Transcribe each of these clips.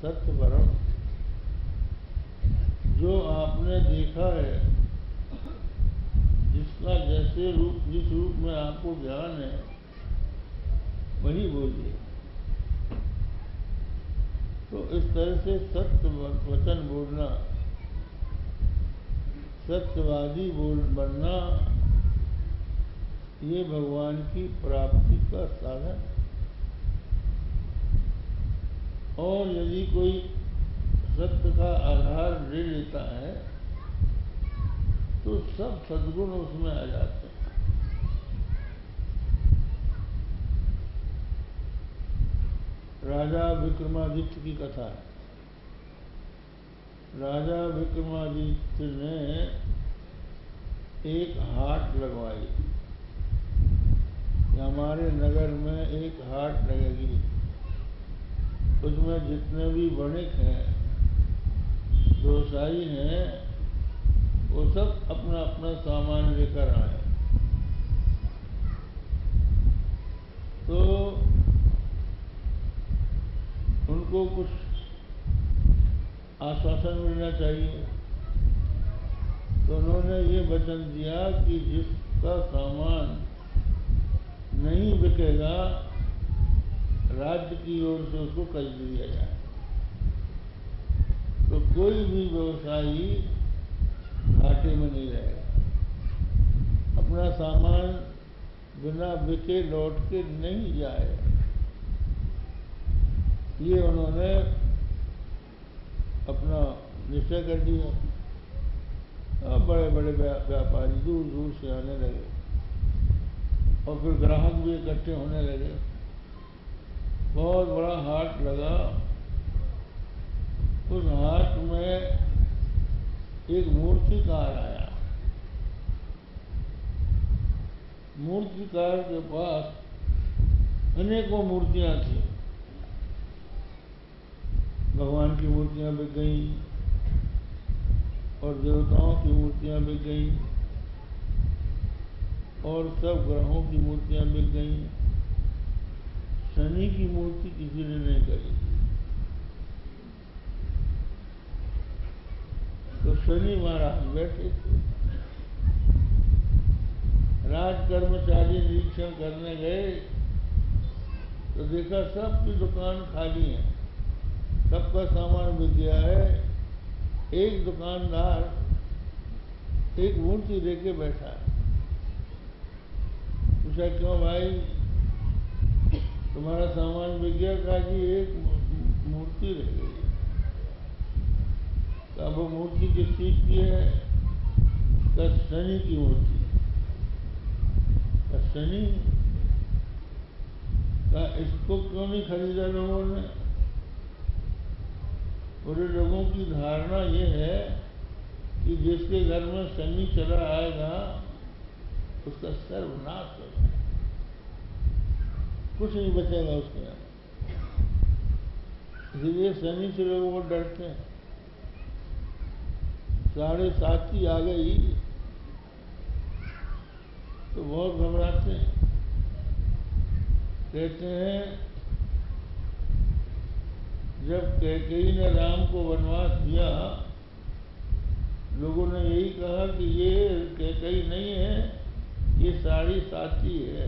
सत्य परम, जो आपने देखा है, जिसका जैसे रूप, जिस रूप में आपको ज्ञान है, वही बोलिए। तो इस तरह से सत्य वचन बोलना, सत्यवादी बनना, ये भगवान की प्राप्ति का साधन। और यदि कोई सत्य का आधार ले लेता है तो सब सद्गुण उसमें आ जाते हैं। राजा विक्रमादित्य की कथा है। राजा विक्रमादित्य ने एक हाट लगवाई। हमारे नगर में एक हाट लगेगी, उसमें जितने भी वणिक हैं, व्यवसायी हैं, वो सब अपना अपना सामान लेकर आए। तो उनको कुछ आश्वासन मिलना चाहिए। तो उन्होंने ये वचन दिया कि जिसका सामान नहीं बिकेगा, राज्य की ओर से उसको खरीद लिया जाए। तो कोई भी व्यवसायी घाटे में नहीं रहेगा। अपना सामान बिना बिके लौट के नहीं जाए। ये उन्होंने अपना निश्चय कर दिया। अब बड़े बड़े व्यापारी दूर दूर से आने लगे और फिर ग्राहक भी इकट्ठे होने लगे। बहुत बड़ा हाट लगा। उस हाट में एक मूर्तिकार आया। मूर्तिकार के पास अनेकों मूर्तियां थी। भगवान की मूर्तियां बिक गई और देवताओं की मूर्तियां बिक गई और सब ग्रहों की मूर्तियां बिक गई। शनि की मूर्ति किसी ने नहीं करी। तो शनि महाराज बैठे थे। राज कर्मचारी निरीक्षण करने गए तो देखा सबकी दुकान खाली है, सबका सामान बिक गया है। एक दुकानदार एक मूर्ति लेके बैठा है। पूछा, क्यों भाई, तुम्हारा सामान बिक गया? कहा जी एक मूर्ति रह गई। कहा वो मूर्ति किस चीज की है? कहा शनि की मूर्ति। कहा शनि? कहा इसको क्यों नहीं खरीदा लोगों ने? पूरे लोगों की धारणा ये है कि जिसके घर में शनि चला आएगा उसका सर्वनाश हो जाए, कुछ नहीं बचेगा उसके यहाँ। इसलिए शनि से लोग वो डरते हैं। 7:30 आ गई तो बहुत घबराते हैं। कहते हैं जब कैकेयी ने राम को वनवास दिया, लोगों ने यही कहा कि ये कैकेयी नहीं है, ये 7:30 है,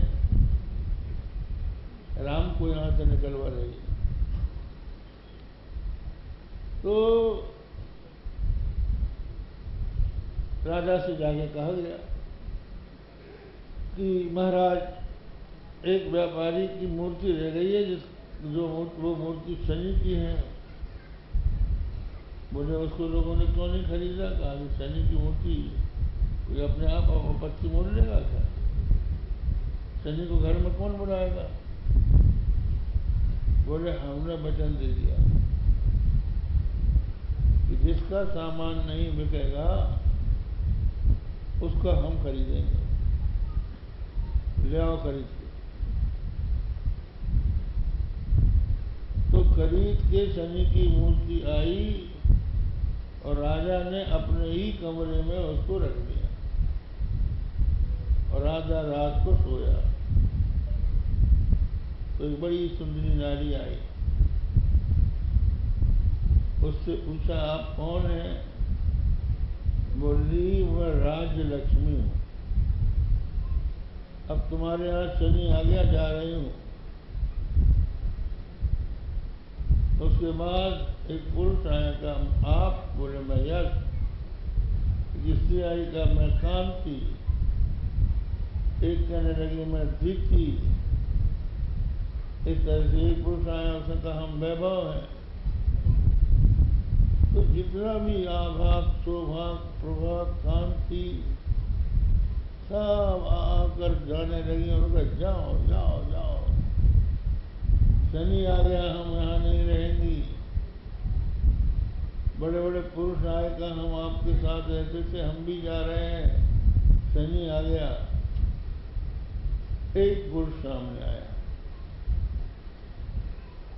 राम को यहाँ से निकलवा रही है। तो राजा से जाके कहा गया कि महाराज एक व्यापारी की मूर्ति रह गई है, वो मूर्ति शनि की है। बोले उसको लोगों ने क्यों नहीं खरीदा? कहा शनि की मूर्ति कोई अपने आप आपत्ति मोड़ लेगा क्या? शनि को घर में कौन बुलाएगा? बोले हमने वचन दे दिया कि जिसका सामान नहीं बिकेगा उसका हम खरीदेंगे, ले आओ खरीद के। तो खरीद के शनि की मूर्ति आई और राजा ने अपने ही कमरे में उसको रख दिया और राजा रात को सोया। तो एक बड़ी सुंदरी नारी आई। उससे पूछा आप कौन है? बोली मैं राज्य लक्ष्मी हूँ, अब तुम्हारे यहाँ शनि आ गया, जा रही हूँ। उसके बाद एक पुरुष आया, का आप? बोले मैं यश। स्त्री आई, का मैं कांति। एक कहने लगी मैं दीप्ति। इस तरह से एक पुरुष आया, उसने कहा हम वैभव हैं। तो जितना भी आभाग, सौभाग, प्रभाग, कांति सब आकर जाने लगी और कहा जाओ जाओ जाओ, शनि आ गया, हम यहाँ नहीं रहेंगी। बड़े बड़े पुरुष आए, कहा हम आपके साथ रहते थे, हम भी जा रहे हैं, शनि आ गया। एक पुरुष सामने आया,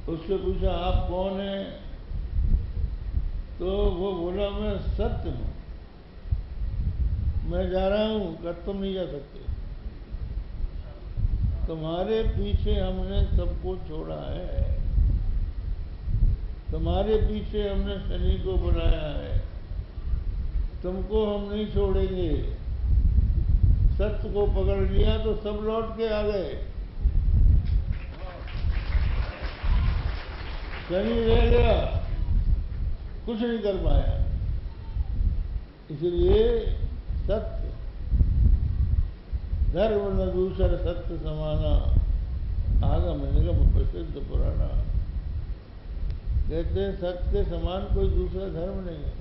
उससे पूछा आप कौन है? तो वो बोला मैं सत्य हूँ, मैं जा रहा हूँ। कर तुम नहीं जा सकते, तुम्हारे पीछे हमने सबको छोड़ा है, तुम्हारे पीछे हमने शनि को बुलाया है, तुमको हम नहीं छोड़ेंगे। सत्य को पकड़ लिया तो सब लौट के आ गए, शनि रह गया, कुछ नहीं कर पाया। इसलिए सत्य धर्म न दूसर सत्य समाना, आगम निगम प्रसिद्ध पुराना। कहते हैं सत्य के समान कोई दूसरा धर्म नहीं है।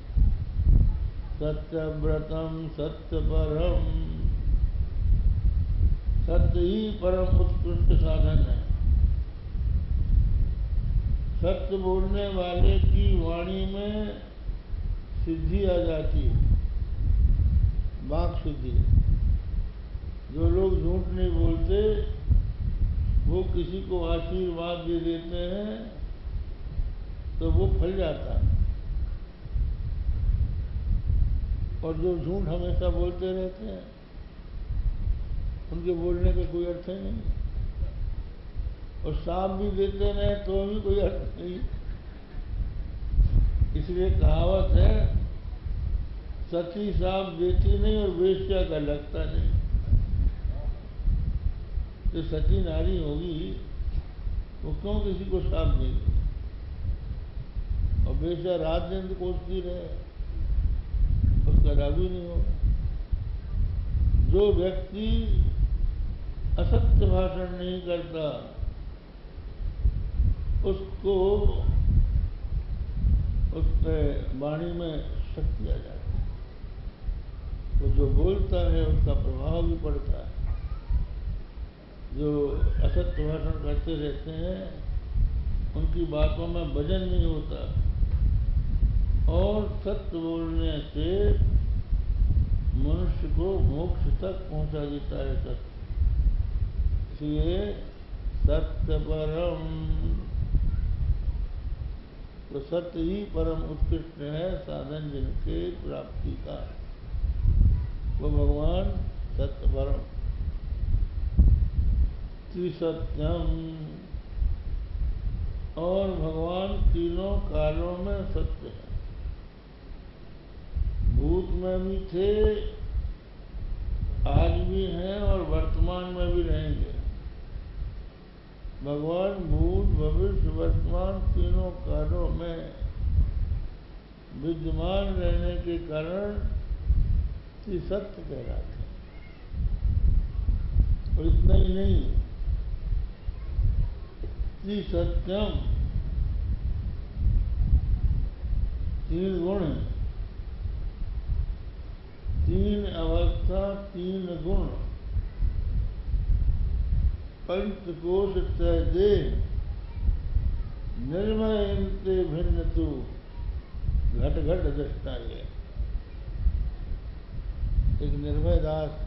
सत्य व्रतम सत्य परम, सत्य ही परम उत्कृष्ट साधन है। सत्य बोलने वाले की वाणी में सिद्धि आ जाती है, वाक शुद्धि। जो लोग झूठ नहीं बोलते वो किसी को आशीर्वाद दे देते हैं तो वो फल जाता है, और जो झूठ हमेशा बोलते रहते हैं उनके बोलने का कोई अर्थ ही नहीं। और साफ भी देते रहे तो भी कोई अर्थ नहीं। इसलिए कहावत है सती साफ देती नहीं और वेश्या का लगता नहीं। जो सती नारी होगी वो क्यों किसी को साफ देगी, और वेश्या रात दिन कोसती रहे, उसका लाभ ही नहीं होगा। जो व्यक्ति असत्य भाषण नहीं करता उसको उसके वाणी में शक्ति आ जाती है, तो जो बोलता है उसका प्रभाव भी पड़ता है। जो असत्य भाषण करते रहते हैं उनकी बातों में वजन नहीं होता, और सत्य बोलने से मनुष्य को मोक्ष तक पहुंचा देता है सत्य। इसलिए सत्य परम, तो सत्य ही परम उत्कृष्ट है साधन जिनके प्राप्ति का, वो भगवान सत्य परम। त्रिसत्यम, और भगवान तीनों कालों में सत्य है। भूत में भी थे, आज भी हैं और वर्तमान में भी रहेंगे। भगवान भूत भविष्य वर्तमान तीनों कालों में विद्यमान रहने के कारण त्रिसत्य कहलाते हैं। और इतना ही नहीं, त्रिसत्यम, तीन गुण, तीन अवस्था, तीन गुण, पंचकोश तय दे, निर्मयते भिन्न तू, घट घट दृष्टा। एक निर्भय दास